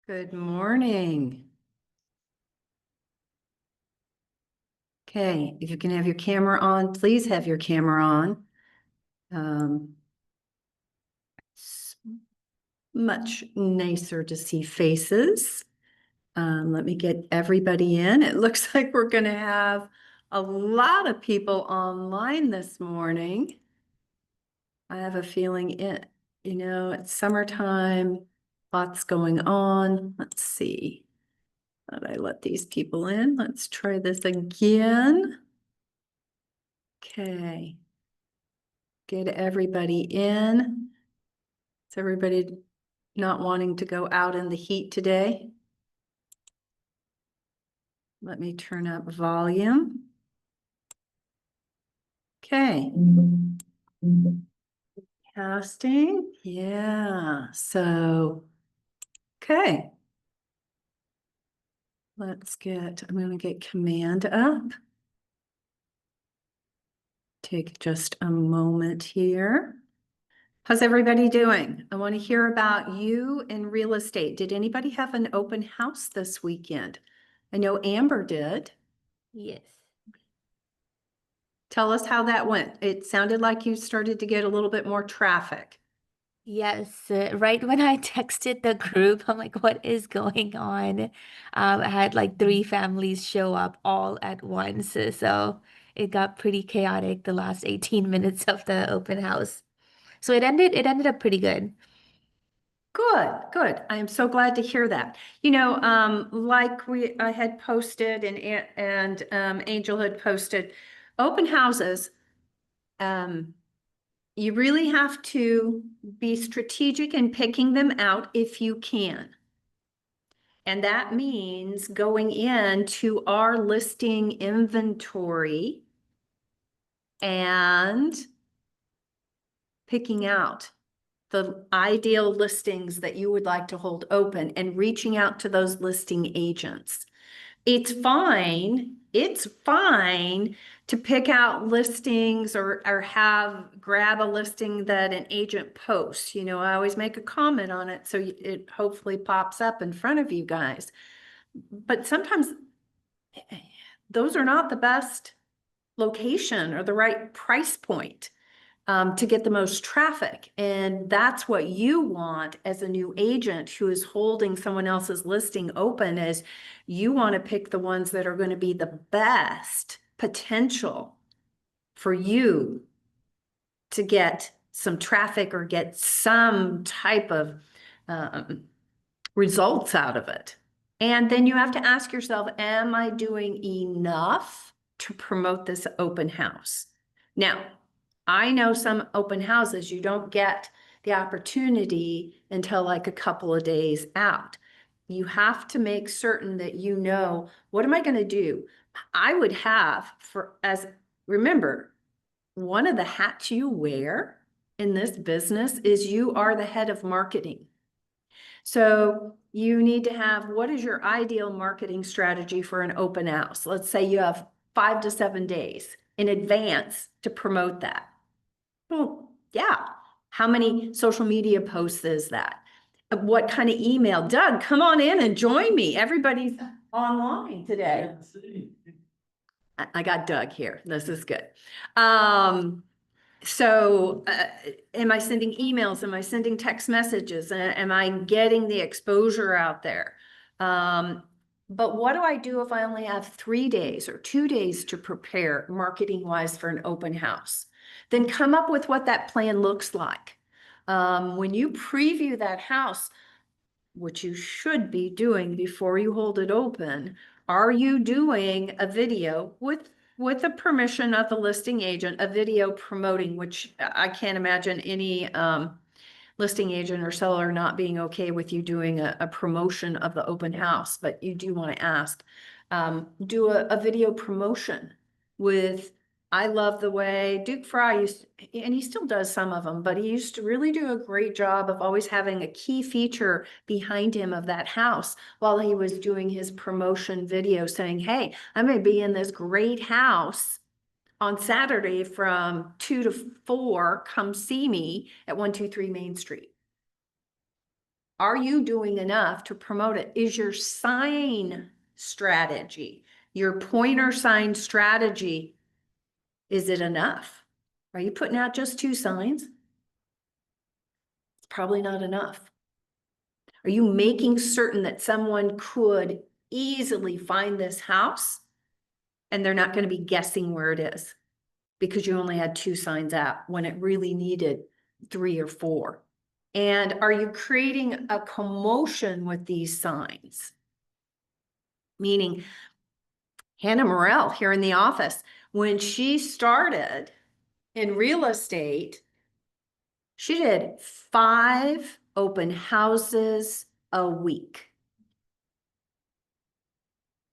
Good morning. Okay, if you can have your camera on, please have your camera on. It's much nicer to see faces. Let me get everybody in. It looks like we're going to have a lot of people online this morning. I have a feeling it's summertime, lots going on. Let's see. How did I let these people in? Let's try this again. Okay. Get everybody in. Is everybody not wanting to go out in the heat today? Let me turn up volume. Okay. Casting. Yeah. Okay. I'm going to get command up. Take just a moment here. How's everybody doing? I want to hear about you in real estate. Did anybody have an open house this weekend? I know Amber did. Yes. Tell us how that went. It sounded like you started to get a little bit more traffic. Yes. Right when I texted the group, I'm like, what is going on? I had like three families show up all at once. So it got pretty chaotic the last 18 minutes of the open house. So it ended up pretty good. Good, good. I am so glad to hear that. Like I had posted and Angel had posted, open houses, um, you really have to be strategic in picking them out if you can. And that means going into our listing inventory and picking out the ideal listings that you would like to hold open and reaching out to those listing agents. It's fine to pick out listings or grab a listing that an agent posts. I always make a comment on it so it hopefully pops up in front of you guys. But sometimes those are not the best location or the right price point to get the most traffic. And that's what you want as a new agent who is holding someone else's listing open, is you want to pick the ones that are going to be the best potential for you to get some traffic or get some type of um, results out of it. And then you have to ask yourself, am I doing enough to promote this open house? Now, I know some open houses, you don't get the opportunity until like a couple of days out. You have to make certain that what am I going to do? I would have remember, one of the hats you wear in this business is you are the head of marketing. So you need to have, what is your ideal marketing strategy for an open house? Let's say you have 5 to 7 days in advance to promote that. Well, yeah. How many social media posts is that? What kind of email? Doug, come on in and join me. Everybody's online today. I got Doug here. This is good. So am I sending emails? Am I sending text messages? Am I getting the exposure out there? But what do I do if I only have 3 days or 2 days to prepare marketing wise for an open house? Then come up with what that plan looks like. When you preview that house, which you should be doing before you hold it open, are you doing a video with the permission of the listing agent, a video promoting, which I can't imagine any listing agent or seller not being okay with you doing a promotion of the open house, but you do want to ask. Do a video promotion with, I love the way Duke Fry and he still does some of them, but he used to really do a great job of always having a key feature behind him of that house while he was doing his promotion video saying, hey, I'm going to be in this great house on Saturday from 2 to 4, come see me at 123 Main Street. Are you doing enough to promote it? Is your sign strategy, your pointer sign strategy, is it enough? Are you putting out just 2 signs? It's probably not enough. Are you making certain that someone could easily find this house and they're not going to be guessing where it is because you only had 2 signs out when it really needed 3 or 4? And are you creating a commotion with these signs? Meaning, Hannah Morrell here in the office, when she started in real estate, she did 5 open houses a week.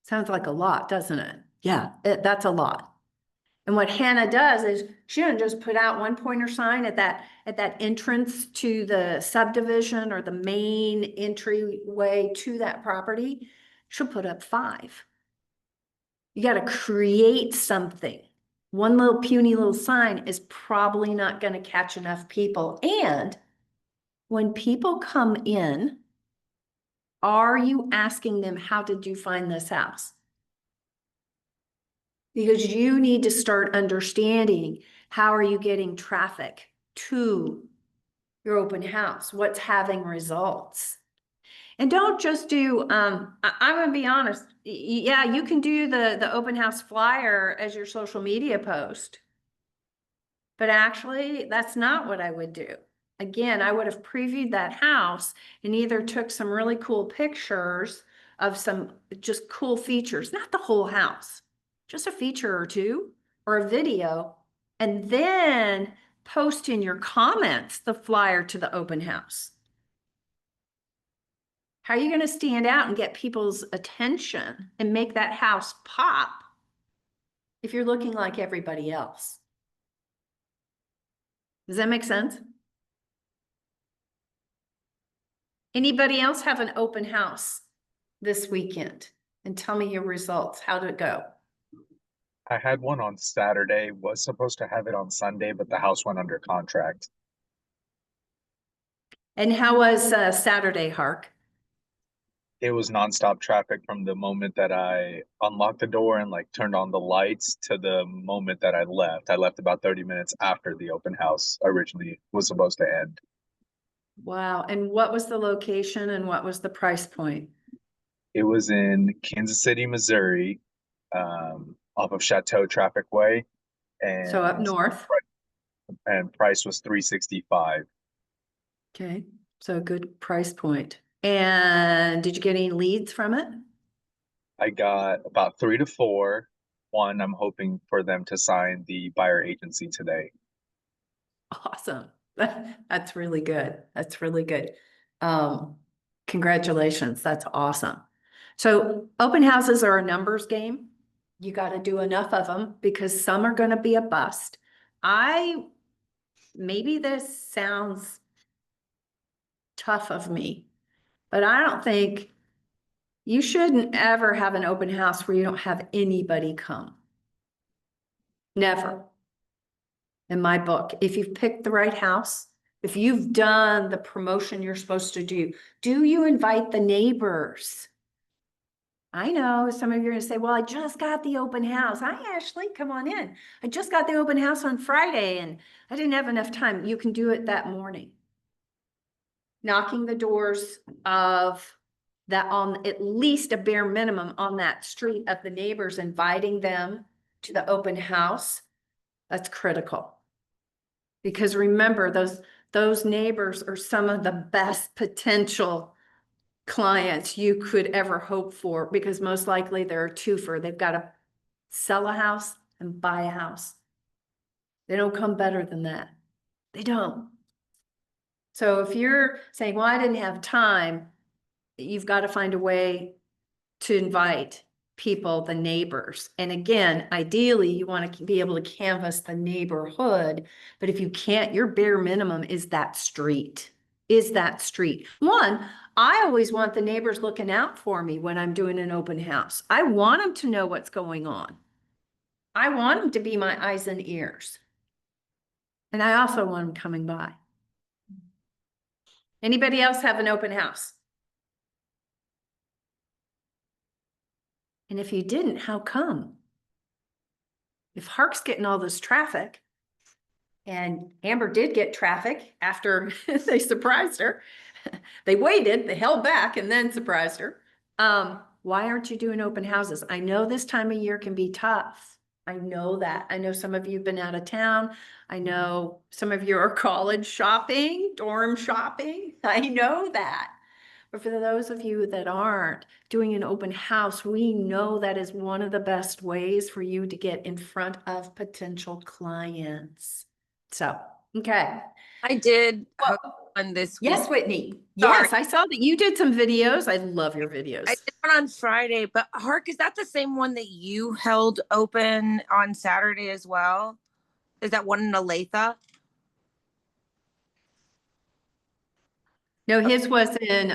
Sounds like a lot, doesn't it? Yeah, that's a lot. And what Hannah does is she doesn't just put out one pointer sign at that entrance to the subdivision or the main entryway to that property. She'll put up 5. You got to create something. One little puny little sign is probably not going to catch enough people. And when people come in, are you asking them, how did you find this house? Because you need to start understanding, how are you getting traffic to your open house? What's having results? And don't just do, I'm gonna be honest, yeah, you can do the open house flyer as your social media post. But actually, that's not what I would do. Again, I would have previewed that house and either took some really cool pictures of some just cool features, not the whole house, just a feature or two or a video, and then post in your comments the flyer to the open house. How are you going to stand out and get people's attention and make that house pop if you're looking like everybody else? Does that make sense? Anybody else have an open house this weekend? And tell me your results. How did it go? I had one on Saturday, was supposed to have it on Sunday, but the house went under contract. And how was Saturday, Hark? It was nonstop traffic from the moment that I unlocked the door and like turned on the lights to the moment that I left. I left about 30 minutes after the open house originally was supposed to end. Wow. And what was the location and what was the price point? It was in Kansas City, Missouri, off of Chateau Traffic Way, So up and north. price was 365. Okay. So a good price point. And did you get any leads from it? I got about 3 to 4. One, I'm hoping for them to sign the buyer agency today. Awesome. That's really good. That's really good. Um, Congratulations. That's awesome. So open houses are a numbers game. You got to do enough of them because some are going to be a bust. Maybe this sounds tough of me, but I don't think you shouldn't ever have an open house where you don't have anybody come. Never. In my book, if you've picked the right house, if you've done the promotion you're supposed to do you invite the neighbors? I know some of you are gonna say, well, I just got the open house. Hi, Ashley, come on in. I just got the open house on Friday and I didn't have enough time. You can do it that morning. Knocking the doors of that, on at least a bare minimum on that street of the neighbors, inviting them to the open house. That's critical. Because remember, those neighbors are some of the best potential clients you could ever hope for, because most likely they're a twofer. They've got to sell a house and buy a house. They don't come better than that. They don't. So if you're saying, well, I didn't have time, you've got to find a way to invite people, the neighbors. And again, ideally, you want to be able to canvas the neighborhood. But if you can't, your bare minimum is that street. Is that street. One, I always want the neighbors looking out for me when I'm doing an open house. I want them to know what's going on. I want them to be my eyes and ears. And I also want them coming by. Anybody else have an open house? And if you didn't, how come? If Hark's getting all this traffic, and Amber did get traffic after they surprised her, they waited, they held back and then surprised her. Why aren't you doing open houses? I know this time of year can be tough. I know that. I know some of you have been out of town. I know some of you are college shopping, dorm shopping. I know that. But for those of you that aren't doing an open house, we know that is one of the best ways for you to get in front of potential clients. So, okay. I did host one this week. Yes, Whitney. Sorry. Yes, I saw that you did some videos. I love your videos. I did one on Friday, but Hark, is that the same one that you held open on Saturday as well? Is that one in Olathe? No, his was in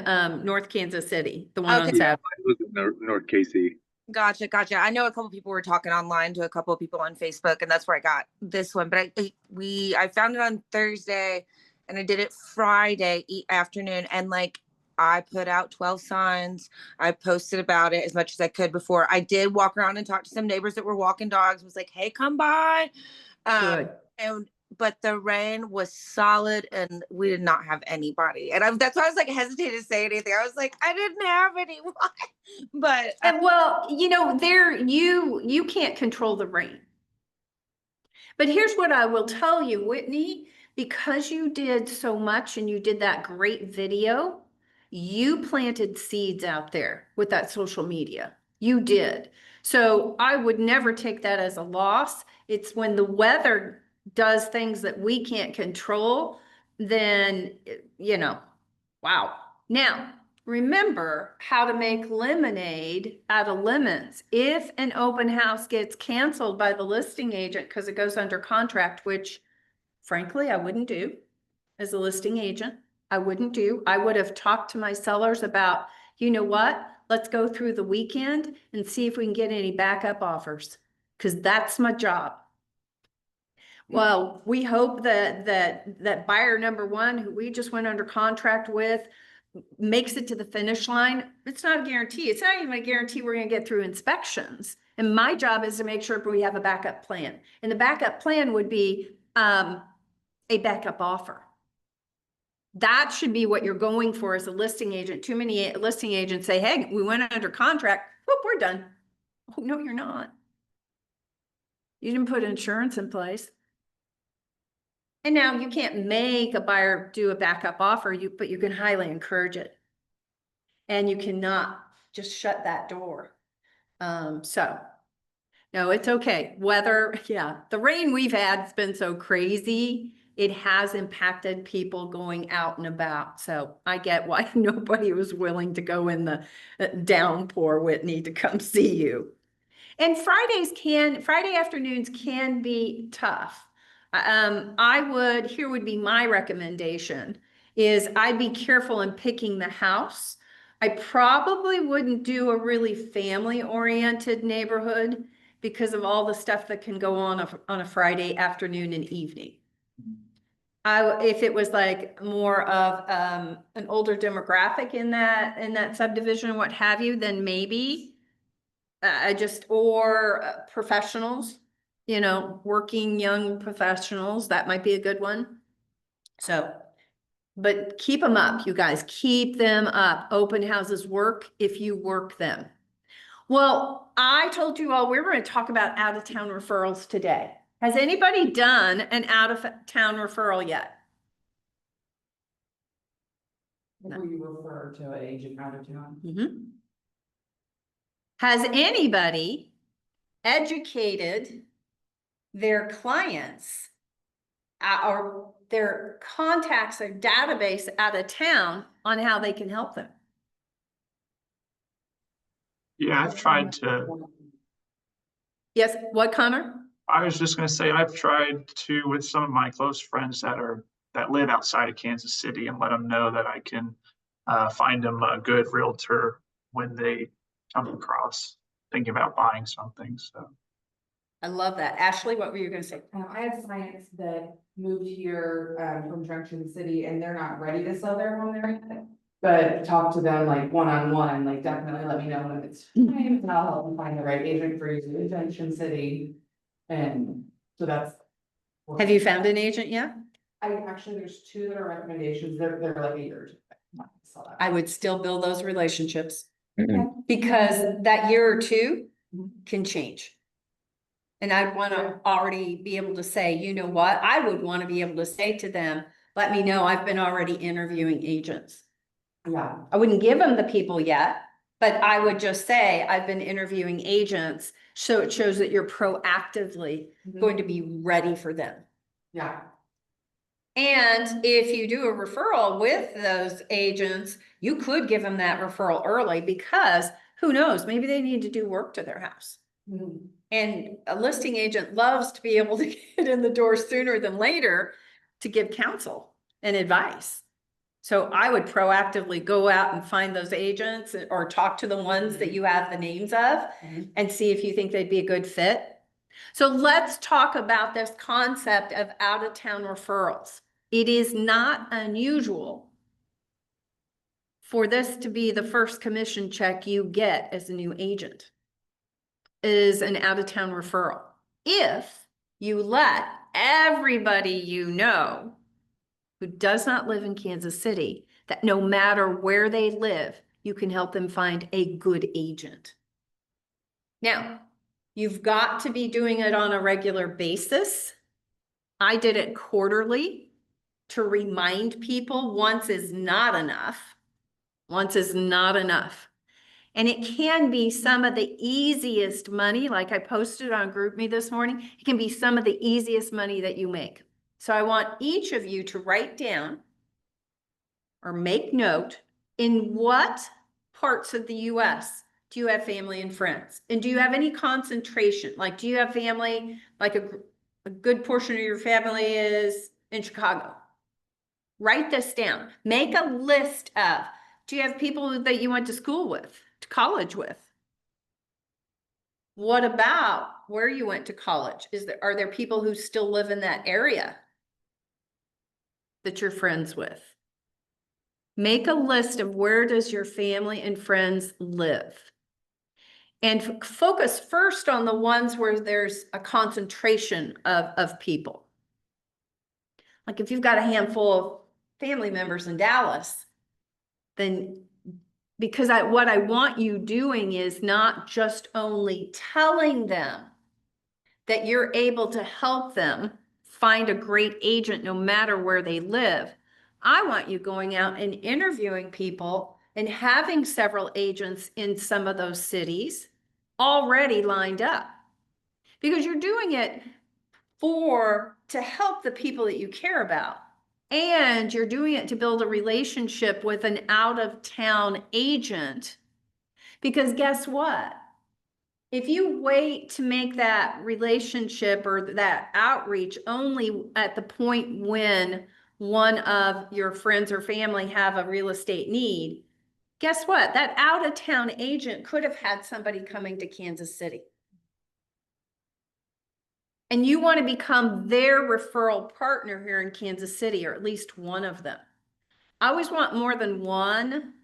North Kansas City, the one on Okay. Yeah, Saturday. mine was in North Casey. Gotcha. I know a couple people were talking online to a couple of people on Facebook, and that's where I got this one. But I found it on Thursday, and I did it Friday afternoon, and like I put out 12 signs. I posted about it as much as I could before. I did walk around and talk to some neighbors that were walking dogs. Was like, hey, come by. Good. But the rain was solid, and we did not have anybody. And that's why I was like hesitating to say anything. I was like, I didn't have anyone. But And well, you know, you can't control the rain. But here's what I will tell you, Whitney, because you did so much and you did that great video, you planted seeds out there with that social media. You did. So I would never take that as a loss. It's when the weather does things that we can't control, then, you know, wow. Now, remember how to make lemonade out of lemons. If an open house gets canceled by the listing agent because it goes under contract, which frankly, I wouldn't do as a listing agent. I wouldn't do. I would have talked to my sellers about, you know what? Let's go through the weekend and see if we can get any backup offers, because that's my job. Well, we hope that buyer number one, who we just went under contract with, makes it to the finish line. It's not a guarantee. It's not even a guarantee we're going to get through inspections. And my job is to make sure we have a backup plan. And the backup plan would be a backup offer. That should be what you're going for as a listing agent. Too many listing agents say, hey, we went under contract. Whoop, we're done. Oh, no, you're not. You didn't put insurance in place. And now you can't make a buyer do a backup offer, but you can highly encourage it. And you cannot just shut that door. So no, it's okay. Weather, yeah, the rain we've had has been so crazy. It has impacted people going out and about. So I get why nobody was willing to go in the downpour, Whitney, to come see you. And Friday afternoons can be tough. Here would be my recommendation is I'd be careful in picking the house. I probably wouldn't do a really family-oriented neighborhood because of all the stuff that can go on a Friday afternoon and evening. If it was like more of an older demographic in that subdivision, what have you, then maybe or professionals, you know, working young professionals, that might be a good one. So, but keep them up, you guys, keep them up. Open houses work if you work them. Well, I told you all we were going to talk about out-of-town referrals today. Has anybody done an out-of-town referral yet? No. We refer to an agent out of town. Mm-hmm. Has anybody educated their clients or their contacts or database out of town on how they can help them? Yeah, I've tried to. Yes, what, Connor? I was just going to say I've tried to with some of my close friends that live outside of Kansas City and let them know that I can find them a good realtor when they come across thinking about buying something. So I love that. Ashley, what were you gonna say? I have clients that moved here, from Junction City and they're not ready to sell their home there yet. But talk to them like one-on-one, like definitely let me know when it's time, and I'll help them find the right agent for you in Junction City. And so that's. Have you found an agent yet? There's two that are recommendations, they're like a year. I would still build those relationships Okay. because that year or two Mhm. can change. And I'd want to already be able to say, you know what, I would want to be able to say to them, let me know I've been already interviewing agents. Yeah, I wouldn't give them the people yet, but I would just say, I've been interviewing agents. So it shows that you're proactively Mhm. going to be ready for them. yeah, And if you do a referral with those agents, you could give them that referral early because who knows, maybe they need to do work to their house. Mhm. And a listing agent loves to be able to get in the door sooner than later to give counsel and advice. So I would proactively go out and find those agents or talk to the ones that you have the names of Mhm. and see if you think they'd be a good fit. So let's talk about this concept of out-of-town referrals. It is not unusual for this to be the first commission check you get as a new agent, is an out-of-town referral. If you let everybody you know who does not live in Kansas City, that no matter where they live, you can help them find a good agent. Now, you've got to be doing it on a regular basis. I did it quarterly to remind people once is not enough. Once is not enough. And it can be some of the easiest money, like I posted on GroupMe this morning, it can be some of the easiest money that you make. So I want each of you to write down or make note, in what parts of the US do you have family and friends? And do you have any concentration? Like, do you have family, like a good portion of your family is in Chicago? Write this down. Make a list of, do you have people that you went to school with, to college with? What about where you went to college? Are there people who still live in that area that you're friends with? Make a list of where does your family and friends live? And focus first on the ones where there's a concentration of people. Like if you've got a handful of family members in Dallas, then because what I want you doing is not just only telling them that you're able to help them find a great agent no matter where they live. I want you going out and interviewing people and having several agents in some of those cities already lined up because you're doing it to help the people that you care about. And you're doing it to build a relationship with an out-of-town agent. Because guess what? If you wait to make that relationship or that outreach only at the point when one of your friends or family have a real estate need, guess what? That out-of-town agent could have had somebody coming to Kansas City. And you want to become their referral partner here in Kansas City, or at least one of them. I always want more than one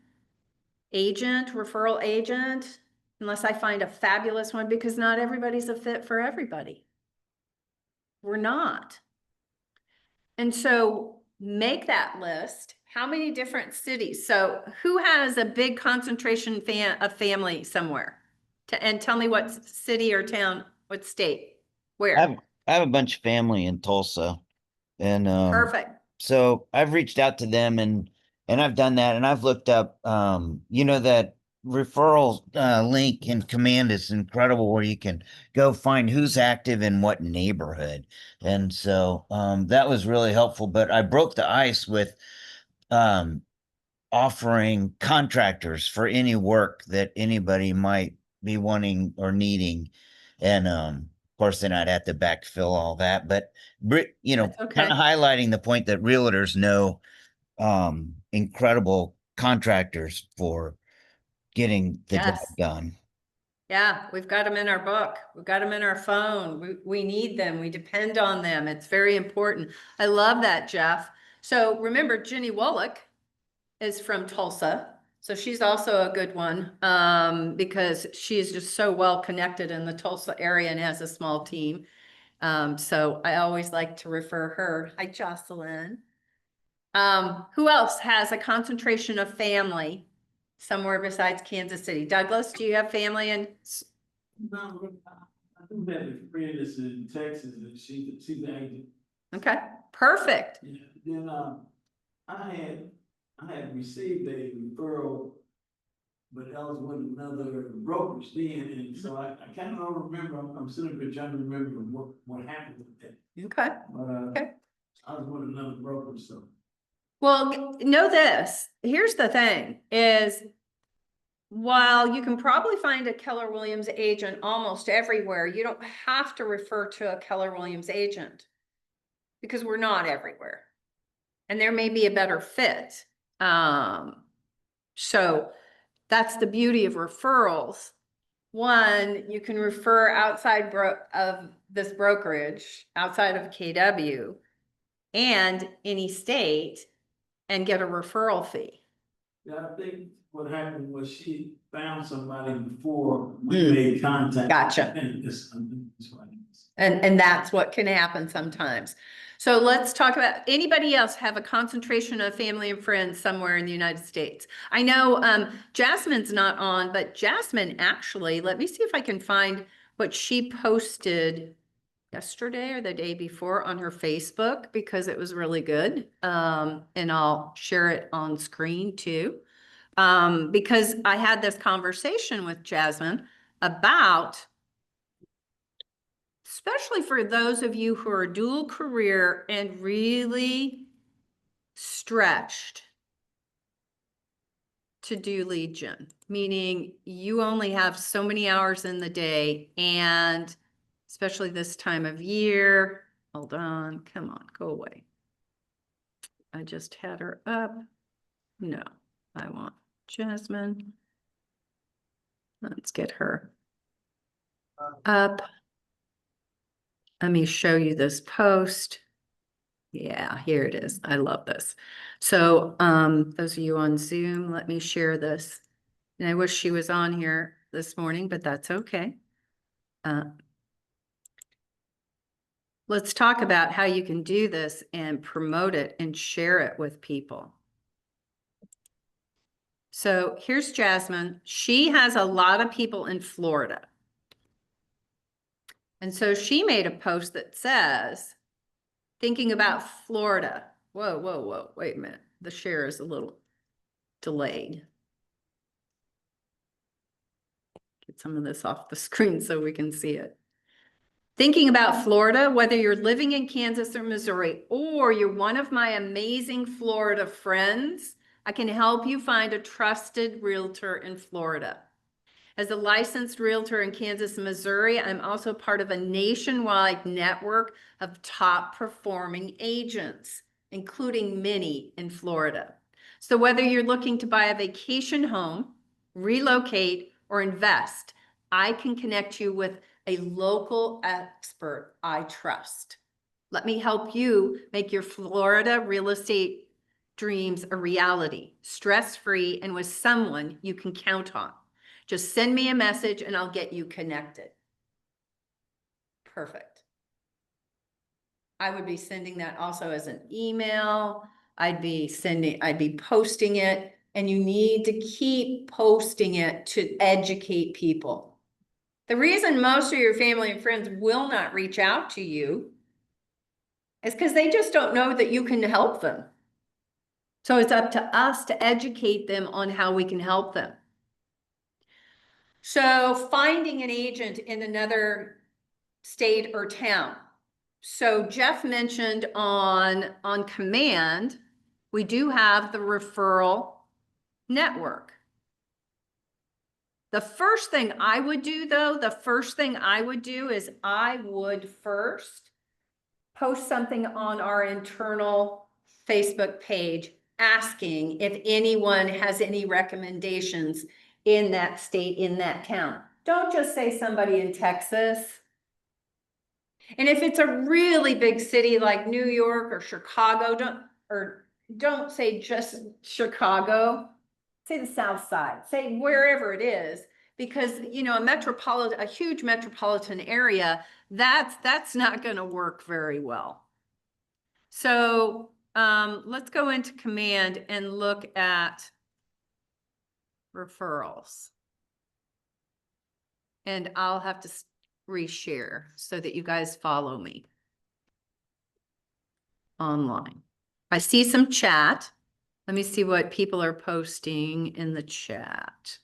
agent, referral agent, unless I find a fabulous one, because not everybody's a fit for everybody. We're not. And so make that list. How many different cities? So who has a big concentration of family somewhere? And tell me what city or town, what state, where? I have a bunch of family in Tulsa, and Perfect. so I've reached out to them, and I've done that, and I've looked up that referral link in Command is incredible, where you can go find who's active in what neighborhood, and so that was really helpful. But I broke the ice with um offering contractors for any work that anybody might be wanting or needing. And of course, then I'd have to backfill all that. But That's okay. kind of highlighting the point that realtors know incredible contractors for getting the job Yes. done. Yeah, we've got them in our book. We've got them in our phone. We need them. We depend on them. It's very important. I love that, Jeff. So remember, Jenny Wallach is from Tulsa. So she's also a good one because she is just so well connected in the Tulsa area and has a small team. So I always like to refer her. Hi, Jocelyn. Who else has a concentration of family somewhere besides Kansas City? Douglas, do you have family in? No, I do have a friend that's in Texas and she's an agent. Okay, perfect. Yeah, then, I had received a referral, but that was with another brokerage then, and so I kind of don't remember, I'm sitting here trying to remember what happened with that. Okay. But, Okay. I was with another brokerage, so. Well, know this. Here's the thing is, while you can probably find a Keller Williams agent almost everywhere, you don't have to refer to a Keller Williams agent because we're not everywhere. And there may be a better fit. So that's the beauty of referrals. One, you can refer outside of this brokerage, outside of KW and any state and get a referral fee. Yeah, I think what happened was she found somebody before we made contact. Gotcha. And this, what it is. And that's what can happen sometimes. So let's talk about, anybody else have a concentration of family and friends somewhere in the United States? I know Jasmine's not on, but Jasmine actually, let me see if I can find what she posted yesterday or the day before on her Facebook because it was really good. And I'll share it on screen too. Because I had this conversation with Jasmine about, especially for those of you who are dual career and really stretched to do lead gen, meaning you only have so many hours in the day, and especially this time of year. Hold on, come on, go away. I just had her up. No, I want Jasmine. Let's get her up. Let me show you this post. Yeah, here it is. I love this. So those of you on Zoom, let me share this. And I wish she was on here this morning, but that's okay. Let's talk about how you can do this and promote it and share it with people. So here's Jasmine. She has a lot of people in Florida. And so she made a post that says, thinking about Florida. Whoa, whoa, whoa, wait a minute. The share is a little delayed. Get some of this off the screen so we can see it. Thinking about Florida, whether you're living in Kansas or Missouri, or you're one of my amazing Florida friends, I can help you find a trusted realtor in Florida. As a licensed realtor in Kansas and Missouri, I'm also part of a nationwide network of top performing agents, including many in Florida. So whether you're looking to buy a vacation home, relocate, or invest, I can connect you with a local expert I trust. Let me help you make your Florida real estate dreams a reality, stress-free, and with someone you can count on. Just send me a message and I'll get you connected. Perfect. I would be sending that also as an email. I'd be posting it, and you need to keep posting it to educate people. The reason most of your family and friends will not reach out to you is because they just don't know that you can help them. So it's up to us to educate them on how we can help them. So finding an agent in another state or town. So Jeff mentioned on Command, we do have the referral network. The first thing I would do though, is I would first post something on our internal Facebook page asking if anyone has any recommendations in that state, in that town. Don't just say somebody in Texas. And if it's a really big city like New York or Chicago, don't say just Chicago. Say the South Side, say wherever it is, because a huge metropolitan area, that's not going to work very well. So let's go into command and look at referrals. And I'll have to reshare so that you guys follow me online. I see some chat. Let me see what people are posting in the chat.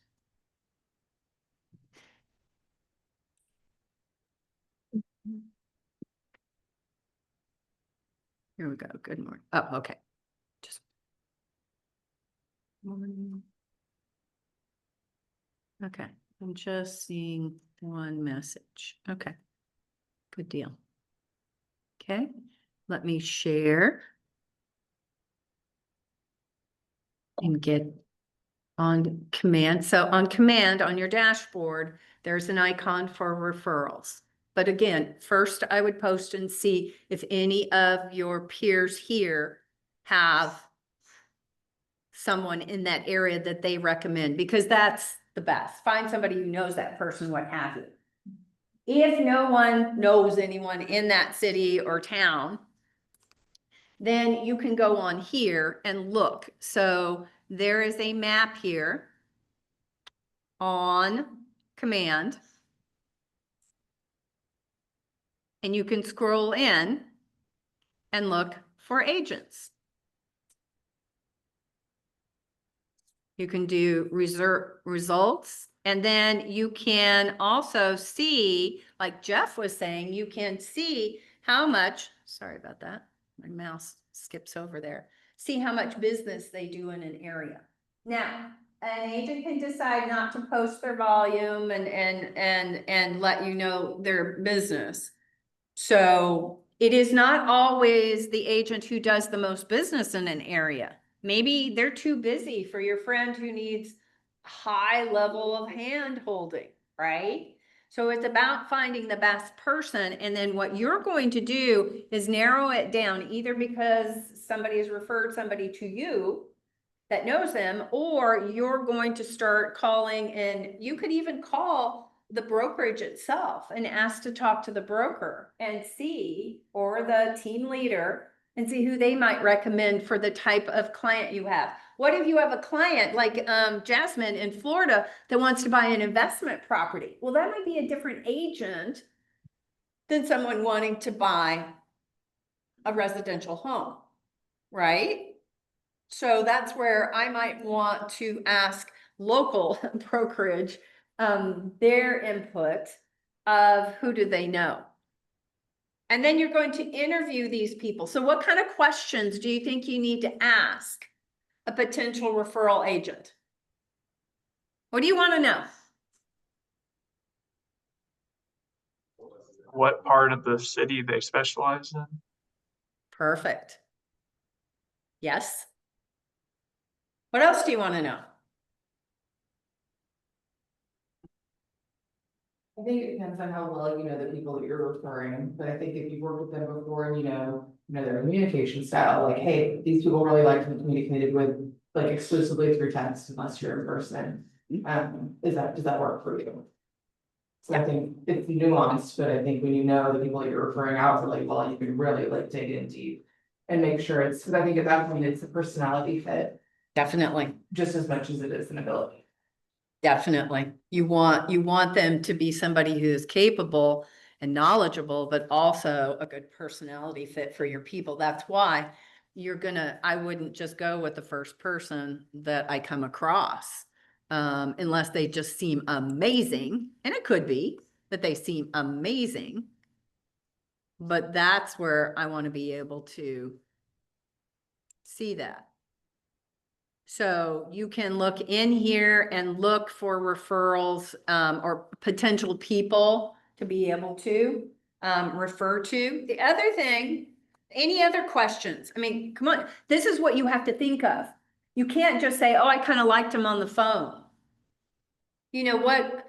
Here we go. Good morning. Oh, okay. Just morning. Okay. I'm just seeing one message. Okay. Good deal. Okay. Let me share and get on command. So on command on your dashboard, there's an icon for referrals. But again, first I would post and see if any of your peers here have someone in that area that they recommend, because that's the best. Find somebody who knows that person, what have you. If no one knows anyone in that city or town, then you can go on here and look. So there is a map here on command. And you can scroll in and look for agents. You can do results, and then you can also see, like Jeff was saying, you can see how much, sorry about that, my mouse skips over there, see how much business they do in an area. Now, an agent can decide not to post their volume and let you know their business. So it is not always the agent who does the most business in an area. Maybe they're too busy for your friend who needs high level of hand holding, right? So it's about finding the best person. And then what you're going to do is narrow it down, either because somebody has referred somebody to you that knows them, or you're going to start calling, and you could even call the brokerage itself and ask to talk to the broker and see, or the team leader, and see who they might recommend for the type of client you have. What if you have a client like Jasmine in Florida that wants to buy an investment property? Well, that might be a different agent than someone wanting to buy a residential home, right? So that's where I might want to ask local brokerage their input of who do they know. And then you're going to interview these people. So what kind of questions do you think you need to ask a potential referral agent? What do you want to know? What part of the city they specialize in? Perfect. Yes. What else do you want to know? I think it depends on how well you know the people that you're referring, but I think if you've worked with them before and you know their communication style, like, hey, these people really like to be communicated with like exclusively through text unless you're in person. Does that work for you? So I think it's nuanced, but I think when you know the people that you're referring out to, like, well, you can really like dig in deep and make sure it's, because I think at that point it's a personality fit Definitely. just as much as it is an ability. Definitely. You want them to be somebody who is capable and knowledgeable, but also a good personality fit for your people. That's why I wouldn't just go with the first person that I come across, unless they just seem amazing. And it could be that they seem amazing, but that's where I want to be able to see that. So you can look in here and look for referrals or potential people to be able to refer to. The other thing, any other questions? I mean, come on, this is what you have to think of. You can't just say, oh, I kind of liked him on the phone. You know what?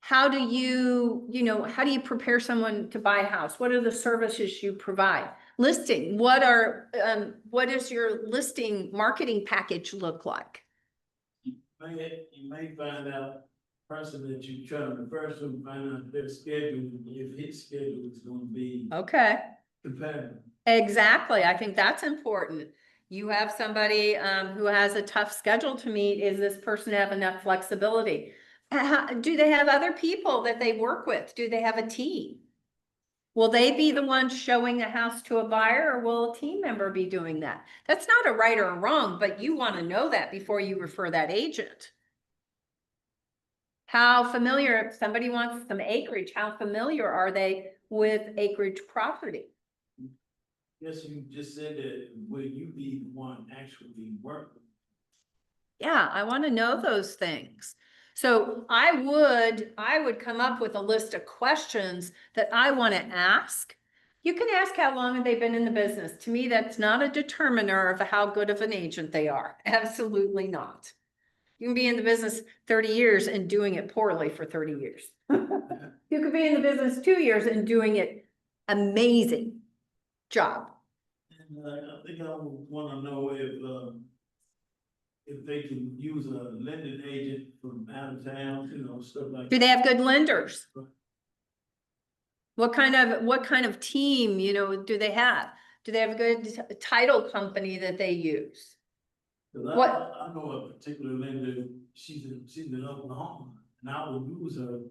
How do you, how do you prepare someone to buy a house? What are the services you provide? Listing, what does your listing marketing package look like? You may find out person that you try to refer to, find out their schedule, if his schedule is gonna be Okay. compatible. Exactly. I think that's important. You have somebody who has a tough schedule to meet. Is this person have enough flexibility? Do they have other people that they work with? Do they have a team? Will they be the ones showing the house to a buyer, or will a team member be doing that? That's not a right or a wrong, but you want to know that before you refer that agent. How familiar, if somebody wants some acreage, how familiar are they with acreage property? Yes, you just said that, will you be the one actually working? Yeah, I want to know those things. So I would come up with a list of questions that I want to ask. You can ask how long have they been in the business. To me, that's not a determiner of how good of an agent they are. Absolutely not. You can be in the business 30 years and doing it poorly for 30 years. You could be in the business 2 years and doing it amazing job. And I think I wanna know if they can use a lending agent from out of town, stuff like. Do they have good lenders? What kind of team, do they have? Do they have a good title company that they use? 'Cause What- I know a particular lender, she's in Oklahoma, and I would use her,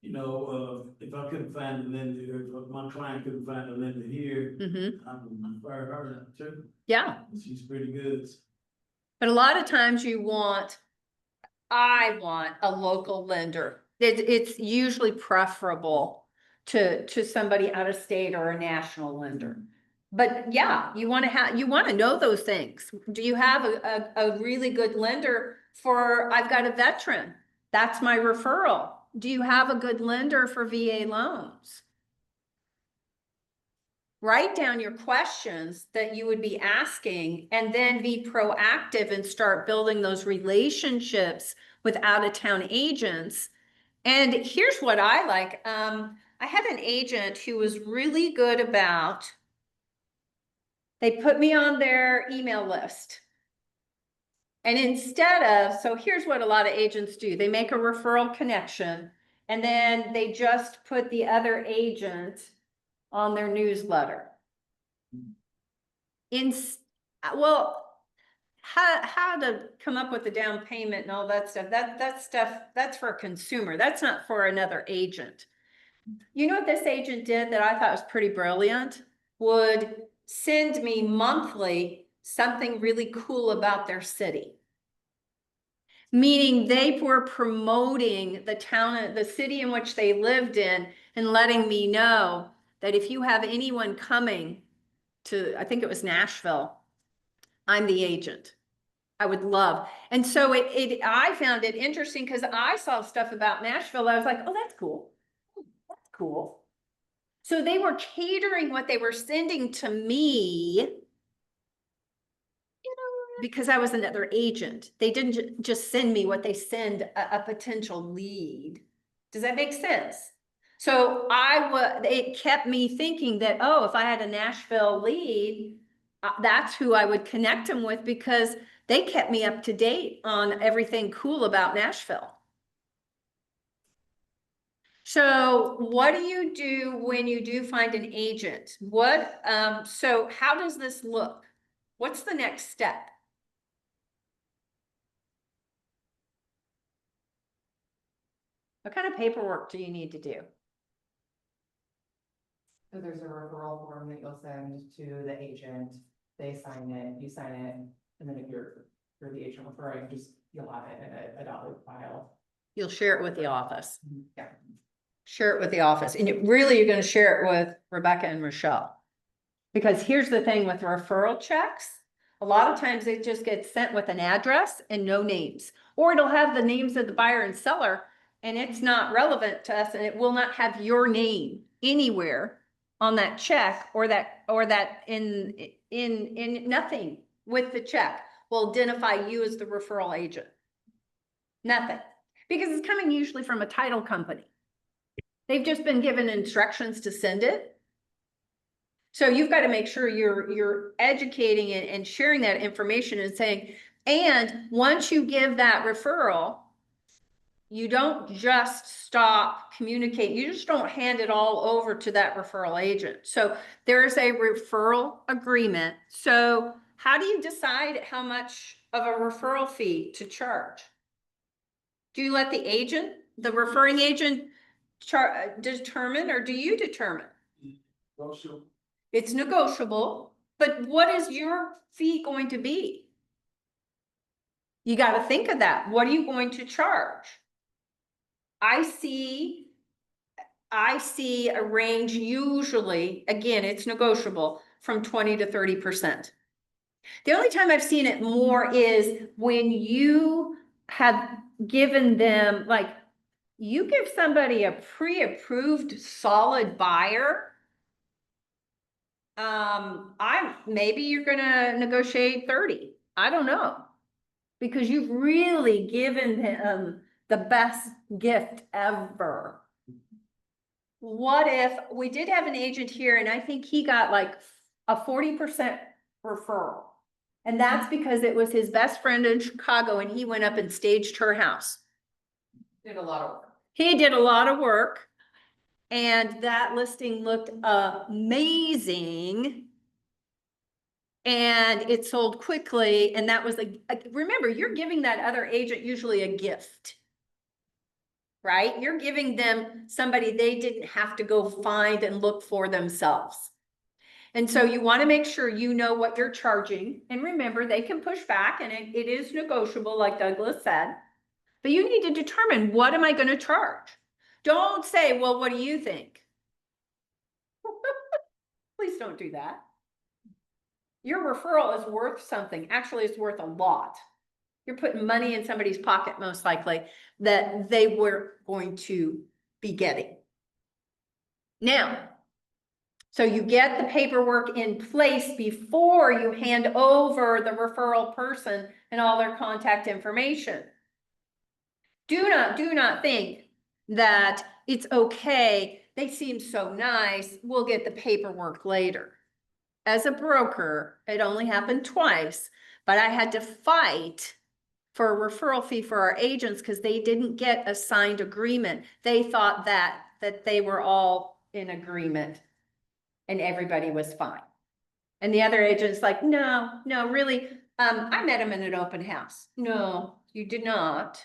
if I couldn't find a lender, if my client couldn't find a lender here, Mm-hmm. I would refer her too. Yeah, She's pretty good. but a lot of times I want a local lender. It's usually preferable to somebody out of state or a national lender. But yeah, you want to know those things. Do you have a really good lender for, I've got a veteran, that's my referral. Do you have a good lender for VA loans? Write down your questions that you would be asking and then be proactive and start building those relationships with out-of-town agents. And here's what I like. I had an agent who was really good about, they put me on their email list. And so here's what a lot of agents do. They make a referral connection and then they just put the other agent on their newsletter. How to come up with the down payment and all that stuff, that's for a consumer. That's not for another agent. You know what this agent did that I thought was pretty brilliant? Would send me monthly something really cool about their city. Meaning they were promoting the town, the city in which they lived in, and letting me know that if you have anyone coming to, I think it was Nashville, I'm the agent. I would love. And so I found it interesting because I saw stuff about Nashville. I was like, oh, that's cool. That's cool. So they were catering what they were sending to me, because I was another agent. They didn't just send me what they send a potential lead. Does that make sense? So it kept me thinking that, oh, if I had a Nashville lead, that's who I would connect them with, because they kept me up to date on everything cool about Nashville. So what do you do when you do find an agent? So how does this look? What's the next step? What kind of paperwork do you need to do? So there's a referral form that you'll send to the agent, they sign it, you sign it, and then if you're the agent referring, you'll have it in a dollar file. You'll share it with the office. Yeah. Share it with the office. And you're going to share it with Rebecca and Rochelle. Because here's the thing with referral checks. A lot of times it just gets sent with an address and no names. Or it'll have the names of the buyer and seller, and it's not relevant to us, and it will not have your name anywhere on that check, or that in nothing with the check will identify you as the referral agent. Nothing. because it's coming usually from a title company. They've just been given instructions to send it. So you've got to make sure you're educating and sharing that information and saying, and once you give that referral, you don't just stop communicating. You just don't hand it all over to that referral agent. So there's a referral agreement. So how do you decide how much of a referral fee to charge? Do you let the agent, the referring agent, determine, or do you determine? Also, It's negotiable, but what is your fee going to be? You got to think of that. What are you going to charge? I see a range usually, again, it's negotiable, from 20 to 30%. The only time I've seen it more is when you have given them, like, you give somebody a pre-approved solid buyer. Maybe you're gonna negotiate 30. I don't know. Because you've really given them the best gift ever. What if, we did have an agent here and I think he got like a 40% referral. And that's because it was his best friend in Chicago and he went up and staged her house. Did a lot of work. He did a lot of work. And that listing looked amazing. And it sold quickly. And that was remember, you're giving that other agent usually a gift. Right? You're giving them somebody they didn't have to go find and look for themselves. And so you want to make sure you know what you're charging. And remember, they can push back and it is negotiable, like Douglas said. But you need to determine, what am I going to charge? Don't say, well, what do you think? Please don't do that. Your referral is worth something. Actually, it's worth a lot. You're putting money in somebody's pocket, most likely, that they were going to be getting. Now, so you get the paperwork in place before you hand over the referral person and all their contact information. Do not think that it's okay. They seem so nice. We'll get the paperwork later. As a broker, it only happened twice, but I had to fight for a referral fee for our agents because they didn't get a signed agreement. They thought that they were all in agreement and everybody was fine. And the other agent's like, no, really, I met him in an open house. No, you did not.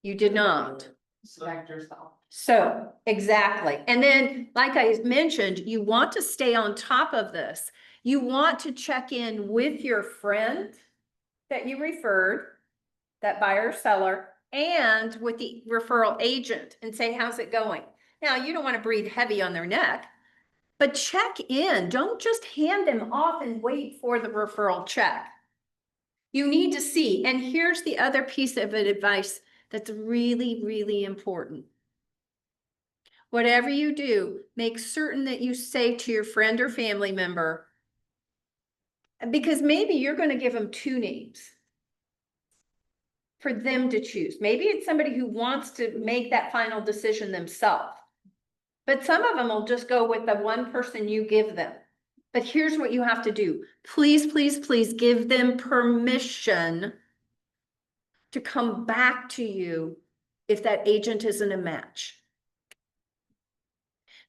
You did not. Select yourself. So, exactly. And then, like I mentioned, you want to stay on top of this. You want to check in with your friend that you referred, that buyer or seller, and with the referral agent and say, how's it going? Now, you don't want to breathe heavy on their neck, but check in. Don't just hand them off and wait for the referral check. You need to see. And here's the other piece of advice that's really, really important. Whatever you do, make certain that you say to your friend or family member, because maybe you're going to give them two names for them to choose. Maybe it's somebody who wants to make that final decision themselves. But some of them will just go with the one person you give them. But here's what you have to do. Please, please, please give them permission to come back to you if that agent isn't a match.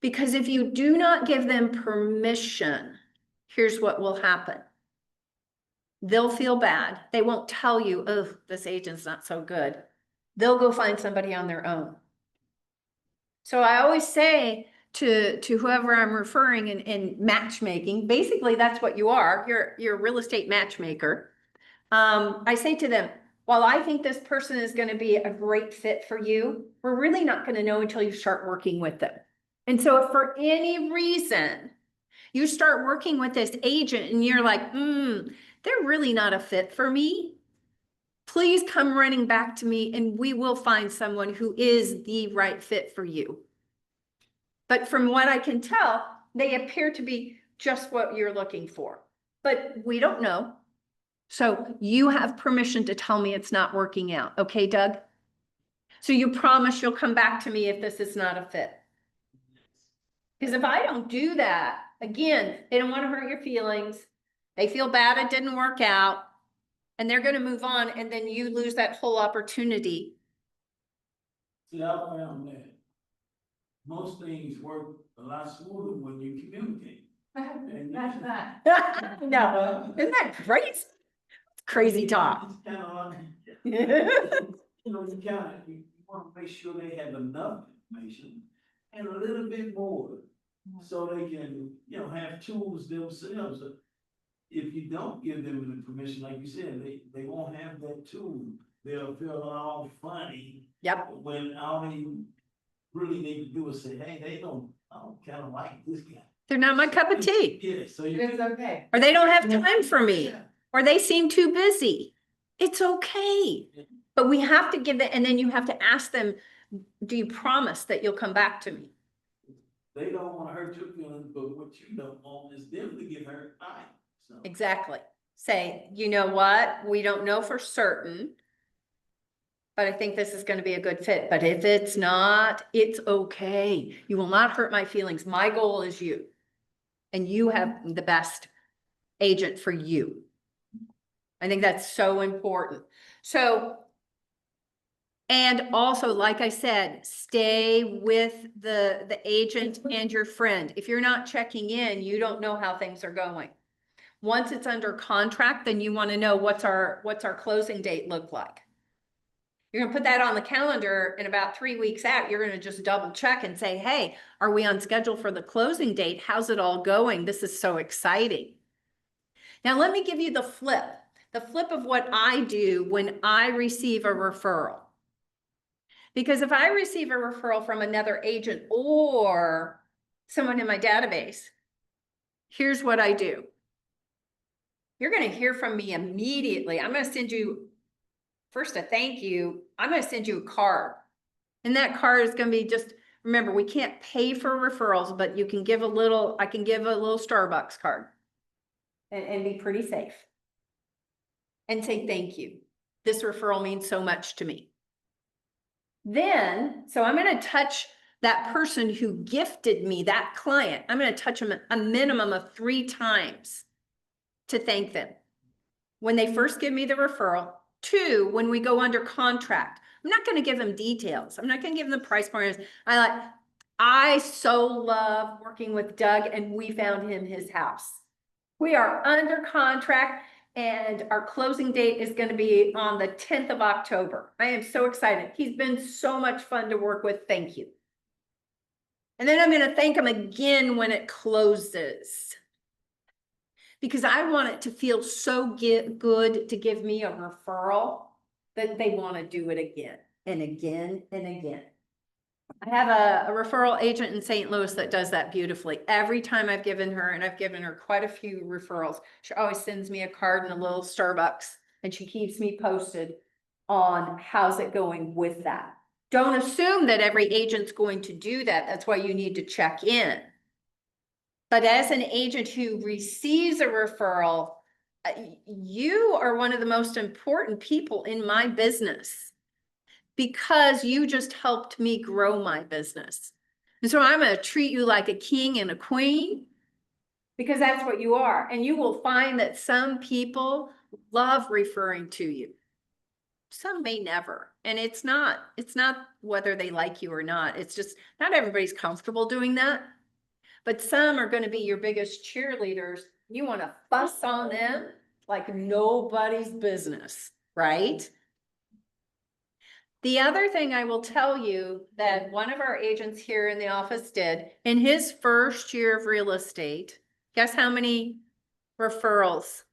Because if you do not give them permission, here's what will happen. They'll feel bad. They won't tell you, oh, this agent's not so good. They'll go find somebody on their own. So I always say to whoever I'm referring in matchmaking, basically that's what you are. You're a real estate matchmaker. I say to them, while I think this person is going to be a great fit for you, we're really not going to know until you start working with them. And so if for any reason you start working with this agent and you're like, they're really not a fit for me, please come running back to me and we will find someone who is the right fit for you. But from what I can tell, they appear to be just what you're looking for. But we don't know. So you have permission to tell me it's not working out. Okay, Doug? So you promise you'll come back to me if this is not a fit? Because if I don't do that, again, they don't want to hurt your feelings. They feel bad it didn't work out. And they're going to move on, and then you lose that whole opportunity. See, I found that most things work a lot smoother when you communicate. And That's that. No, isn't that crazy? It's crazy talk. It's kind of like, you know, you want to make sure they have enough information and a little bit more. So they can, you know, have tools themselves. If you don't give them the permission, like you said, they won't have that tool. They'll feel all funny. Yep. When all they really need to do is say, hey, I don't kind of like this guy. They're not my cup of tea. Yeah, so you. It's okay. Or they don't have time for me. Yeah. Or they seem too busy. It's okay. But we have to give that, and then you have to ask them, do you promise that you'll come back to me? They don't want to hurt your feelings, but what you don't want is them to get hurt. So. Exactly. Say, you know what? We don't know for certain, but I think this is going to be a good fit. But if it's not, it's okay. You will not hurt my feelings. My goal is you. And you have the best agent for you. I think that's so important. So, and also, like I said, stay with the agent and your friend. If you're not checking in, you don't know how things are going. Once it's under contract, then you want to know what's our closing date look like. You're gonna put that on the calendar, and about 3 weeks out, you're gonna just double check and say, hey, are we on schedule for the closing date? How's it all going? This is so exciting. Now, let me give you the flip of what I do when I receive a referral. Because if I receive a referral from another agent or someone in my database, here's what I do. You're going to hear from me immediately. I'm going to send you first a thank you. I'm going to send you a card. And that card is going to be just, remember, we can't pay for referrals, but you can give a little, I can give a little Starbucks card and be pretty safe. And say thank you. This referral means so much to me. Then, so I'm going to touch that person who gifted me, that client. I'm going to touch them a minimum of 3 times to thank them. When they first give me the referral, 2, when we go under contract. I'm not going to give them details. I'm not going to give them the price points. I so love working with Doug, and we found him his house. We are under contract, and our closing date is going to be on the 10th of October. I am so excited. He's been so much fun to work with. Thank you. And then I'm going to thank him again when it closes, because I want it to feel so good to give me a referral that they want to do it again and again and again. I have a referral agent in St. Louis that does that beautifully. Every time I've given her, and I've given her quite a few referrals, she always sends me a card and a little Starbucks, and she keeps me posted on how's it going with that. Don't assume that every agent's going to do that. That's why you need to check in. But as an agent who receives a referral, you are one of the most important people in my business, because you just helped me grow my business. And so I'm going to treat you like a king and a queen, because that's what you are. And you will find that some people love referring to you. Some may never. And it's not whether they like you or not. It's just not everybody's comfortable doing that. But some are going to be your biggest cheerleaders. You want to fuss on them like nobody's business, right? The other thing I will tell you that one of our agents here in the office did in his first year of real estate, guess how many referrals?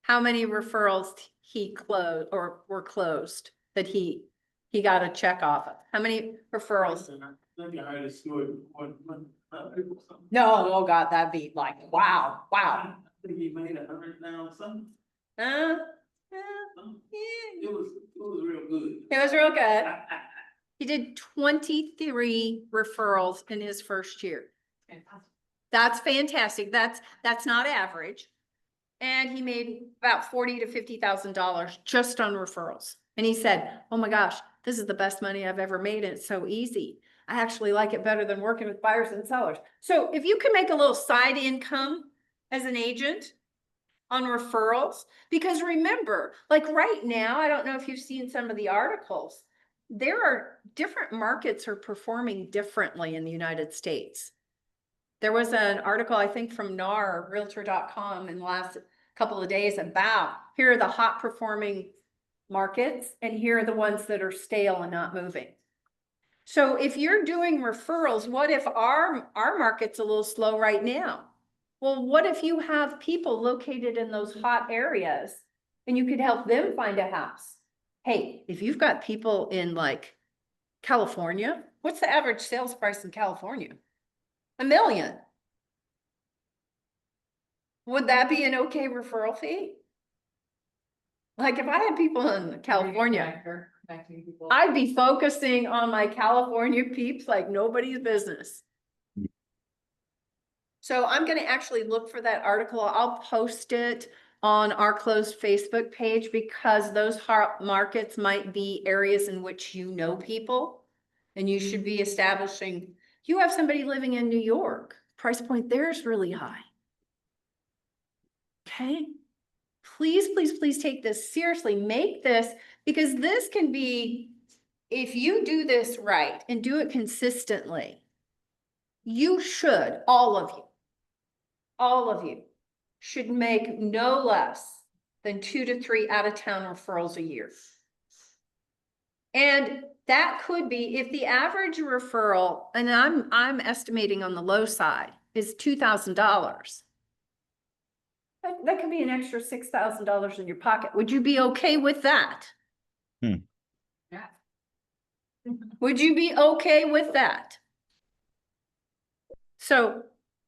How many referrals he closed or were closed that he got a check off of? How many referrals? No, oh God, that'd be like, wow. I think he made 100 now something. It was real good. It was real good. He did 23 referrals in his first year. That's fantastic. That's not average. And he made about $40,000 to $50,000 just on referrals. And he said, oh my gosh, this is the best money I've ever made. And it's so easy. I actually like it better than working with buyers and sellers. So if you can make a little side income as an agent on referrals, because remember, like right now, I don't know if you've seen some of the articles, there are different markets are performing differently in the United States. There was an article, I think from NAR, realtor.com in the last couple of days about here are the hot performing markets and here are the ones that are stale and not moving. So if you're doing referrals, what if our market's a little slow right now? Well, what if you have people located in those hot areas and you could help them find a house? Hey, if you've got people in like California, what's the average sales price in California? $1 million. Would that be an okay referral fee? Like if I had people in California, Connecting people. I'd be focusing on my California peeps like nobody's business. So I'm gonna actually look for that article. I'll post it on our closed Facebook page because those hot markets might be areas in which you know people. And you should be establishing, you have somebody living in New York, price point there is really high. Okay, please, please, please take this seriously. Make this, because this can be, if you do this right and do it consistently, you should, all of you should make no less than 2 to 3 out of town referrals a year. And that could be if the average referral, and I'm estimating on the low side, is $2,000. That could be an extra $6,000 in your pocket. Would you be okay with that? Yeah. Would you be okay with that? So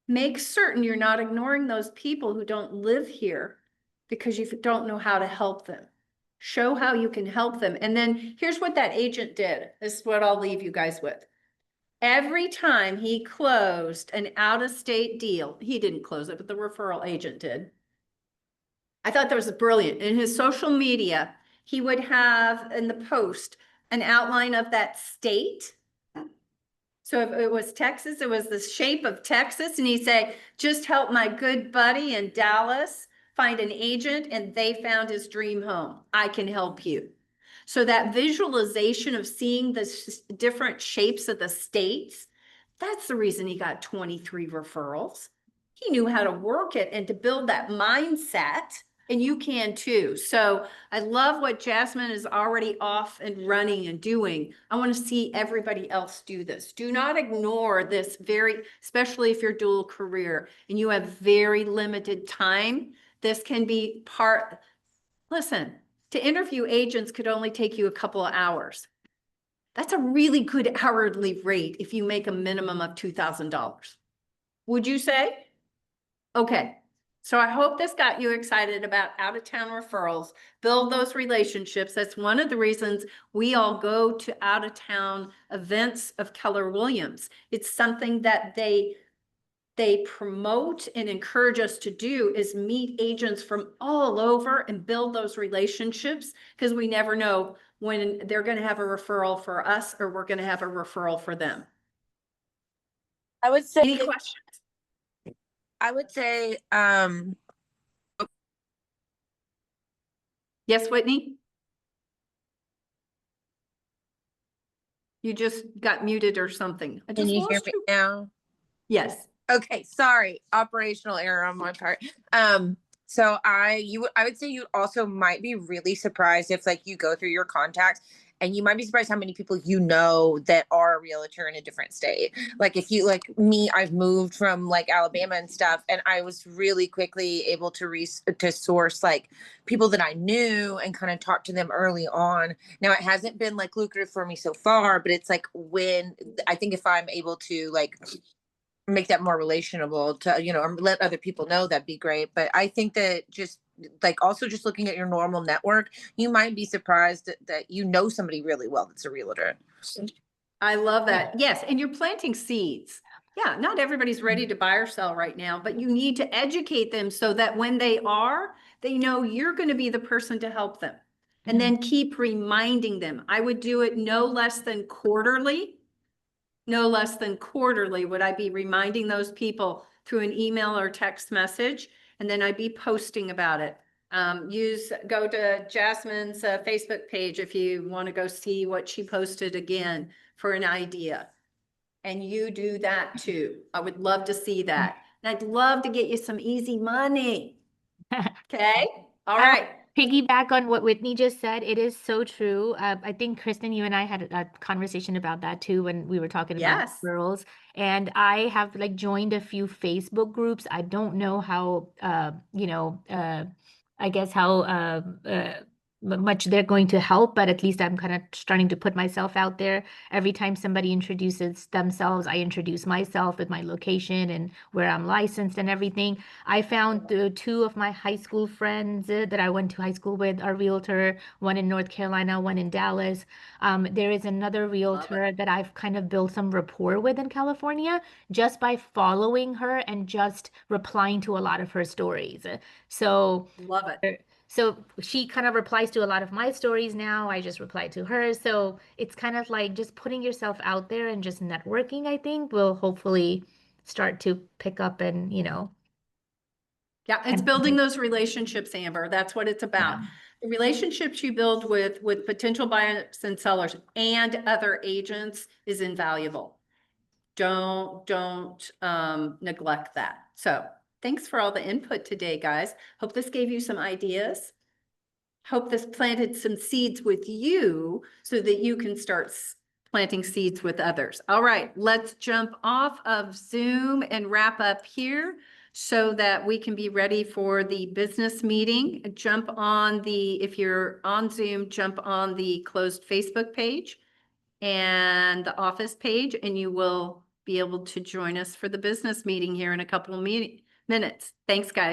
make certain you're not ignoring those people who don't live here because you don't know how to help them. Show how you can help them. And then here's what that agent did. This is what I'll leave you guys with. Every time he closed an out-of-state deal, he didn't close it, but the referral agent did. I thought that was brilliant. In his social media, he would have in the post an outline of that state. So if it was Texas, it was the shape of Texas. And he'd say, just help my good buddy in Dallas find an agent and they found his dream home. I can help you. So that visualization of seeing the different shapes of the states, that's the reason he got 23 referrals. He knew how to work it and to build that mindset. And you can too. So I love what Jasmine is already off and running and doing. I want to see everybody else do this. Do not ignore this especially if you're dual career and you have very limited time. This can be listen, to interview agents could only take you a couple of hours. That's a really good hourly rate if you make a minimum of $2,000. Would you say? Okay. So I hope this got you excited about out-of-town referrals, build those relationships. That's one of the reasons we all go to out-of-town events of Keller Williams. It's something that they promote and encourage us to do is meet agents from all over and build those relationships because we never know when they're going to have a referral for us or we're going to have a referral for them. I would say, Any questions? Yes, Whitney? You just got muted or something. I can just you hear lost me you. now? Yes. Okay, sorry, operational error on my part. So I would say you also might be really surprised if like you go through your contacts and you might be surprised how many people you know that are a realtor in a different state. Like if you like me, I've moved from like Alabama and stuff, and I was really quickly able to source like people that I knew and kind of talk to them early on. Now it hasn't been like lucrative for me so far, but it's like when I think if I'm able to like make that more relationable to, or let other people know, that'd be great. But I think that just like also just looking at your normal network, you might be surprised that you know somebody really well that's a realtor. I love that. Yes. And you're planting seeds. Yeah, not everybody's ready to buy or sell right now, but you need to educate them so that when they are, they know you're going to be the person to help them. And then keep reminding them. I would do it no less than quarterly. No less than quarterly would I be reminding those people through an email or text message, and then I'd be posting about it. Go to Jasmine's Facebook page if you want to go see what she posted again for an idea. And you do that too. I would love to see that. And I'd love to get you some easy money. Okay, all I right. piggyback on what Whitney just said. It is so true. I think Kristen, you and I had a conversation about that too when we were talking about Yes. referrals. And I have like joined a few Facebook groups. I don't know how, I guess how much they're going to help, but at least I'm kind of starting to put myself out there. Every time somebody introduces themselves, I introduce myself with my location and where I'm licensed and everything. I found two of my high school friends that I went to high school with are realtor, one in North Carolina, one in Dallas. There is another realtor that I've kind of built some rapport with in California just by following her and just replying to a lot of her stories. So Love it. so she kind of replies to a lot of my stories now. I just reply to hers. So it's kind of like just putting yourself out there and just networking, I think, will hopefully start to pick up and, Yeah, it's building those relationships, Amber. That's what it's about. Yeah. The relationships you build with potential buyers and sellers and other agents is invaluable. Don't neglect that. So thanks for all the input today, guys. Hope this gave you some ideas. Hope this planted some seeds with you so that you can start planting seeds with others. All right, let's jump off of Zoom and wrap up here so that we can be ready for the business meeting. If you're on Zoom, jump on the closed Facebook page and the office page, and you will be able to join us for the business meeting here in a couple of minutes. Thanks, guys.